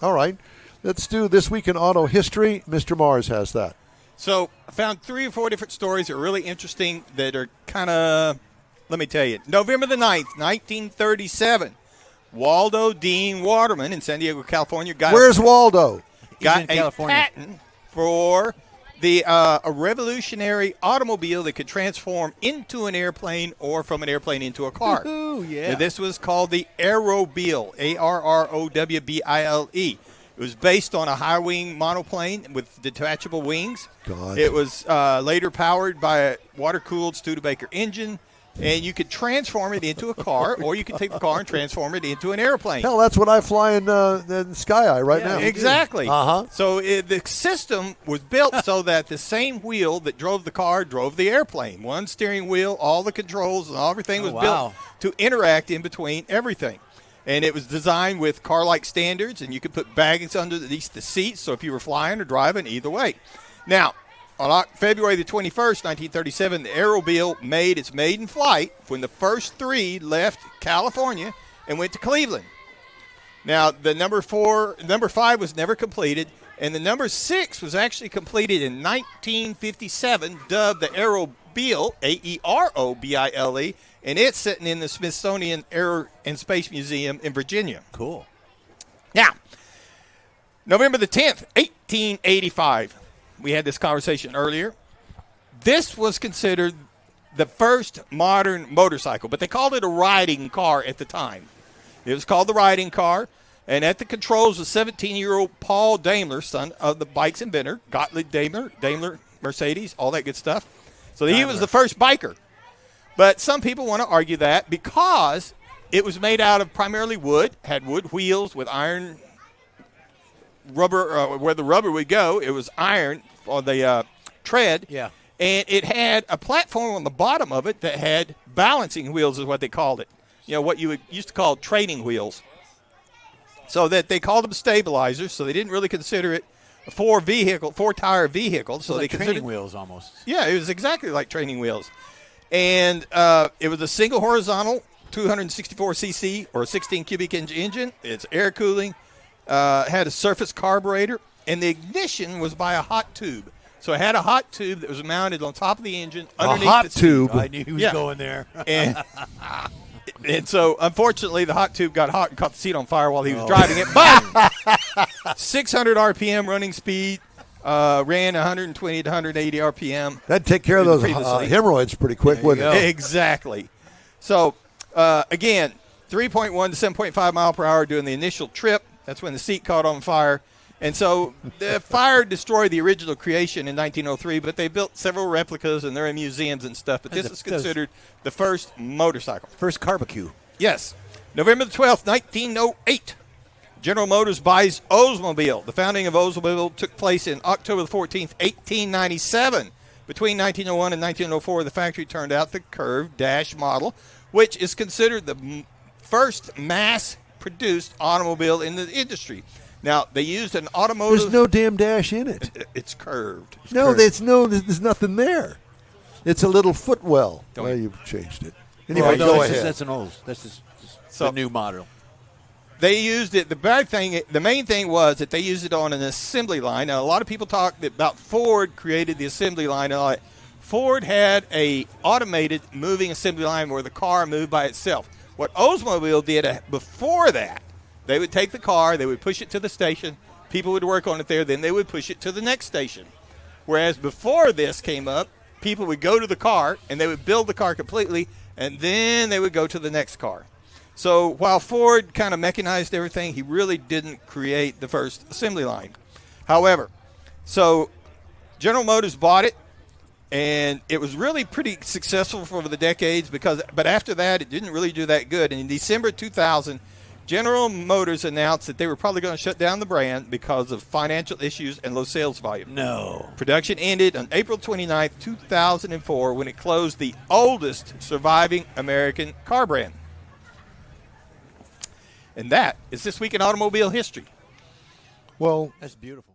All right. Let's do This Week in Auto History. Mr. Mars has that. So I found 3 or 4 different stories that are really interesting that are kind of, let me tell you. November the 9th, 1937, Waldo Dean Waterman in San Diego, California. Where's Waldo? Got a patent for a revolutionary automobile that could transform into an airplane or from an airplane into a car. Ooh, yeah. Now, this was called the Aerobile, Arrowbile. It was based on a high-wing monoplane with detachable wings. God. It was later powered by a water-cooled Studebaker engine, and you could transform it into a car, or you could take the car and transform it into an airplane. Hell, that's what I fly in Sky Eye right now. Exactly. Uh-huh. So the system was built so that the same wheel that drove the car drove the airplane. One steering wheel, all the controls, and everything was built to interact in between everything. And it was designed with car-like standards, and you could put baggage underneath the seats, so if you were flying or driving, either way. Now, on February the 21st, 1937, the Aerobile made its maiden flight when the first 3 left California and went to Cleveland. Now, the number 5 was never completed, and the number 6 was actually completed in 1957, dubbed the Aerobile, Aerobile, and it's sitting in the Smithsonian Air and Space Museum in Virginia. Cool. Now, November the 10th, 1885. We had this conversation earlier. This was considered the first modern motorcycle, but they called it a riding car at the time. It was called the riding car, and at the controls was 17-year-old Paul Daimler, son of the bike's inventor, Gottlieb Daimler, Mercedes, all that good stuff. So he was the first biker. But some people want to argue that because it was made out of primarily wood, had wood wheels with iron rubber, where the rubber would go, it was iron on the tread. Yeah. And it had a platform on the bottom of it that had balancing wheels is what they called it. You know, what you used to call training wheels. So that they called them stabilizers, so they didn't really consider it a four-tire vehicle. So like they training wheels almost. Yeah, it was exactly like training wheels. And it was a single horizontal 264cc or 16 cubic inch engine. It's air cooling. Had a surface carburetor, and the ignition was by a hot tube. So it had a hot tube that was mounted on top of the engine. Underneath a hot the tube. I knew he was going there. And so, unfortunately, the hot tube got hot and caught the seat on fire while he was driving it. But 600 RPM running speed, ran 120 to 180 RPM. That'd take care of those hemorrhoids pretty quick, wouldn't it? Exactly. So, again, 3.1 to 7.5 mile per hour during the initial trip. That's when the seat caught on fire. And so the fire destroyed the original creation in 1903, but they built several replicas, and they're in museums and stuff. But this is considered the first motorcycle. First barbecue. Yes. November the 12th, 1908, General Motors buys Oldsmobile. The founding of Oldsmobile took place in October the 14th, 1897. Between 1901 and 1904, the factory turned out the curved dash model, which is considered the first mass-produced automobile in the industry. Now, they used an automotive... There's no damn dash in it. It's curved. There's nothing there. It's a little footwell. Well, you've changed it. Anyway, go ahead. That's an old. This is the new model. They used it. The main thing was that they used it on an assembly line. Now, a lot of people talk about Ford created the assembly line. And all that. Ford had a automated moving assembly line where the car moved by itself. What Oldsmobile did before that, they would take the car, they would push it to the station, people would work on it there, then they would push it to the next station. Whereas before this came up, people would go to the car, and they would build the car completely, and then they would go to the next car. So while Ford kind of mechanized everything, he really didn't create the first assembly line. However, so General Motors bought it, and it was really pretty successful for the decades, but after that, it didn't really do that good. And in December 2000, General Motors announced that they were probably going to shut down the brand because of financial issues and low sales volume. No. Production ended on April 29th, 2004, when it closed the oldest surviving American car brand. And that is This Week in Automobile History. Well, that's beautiful.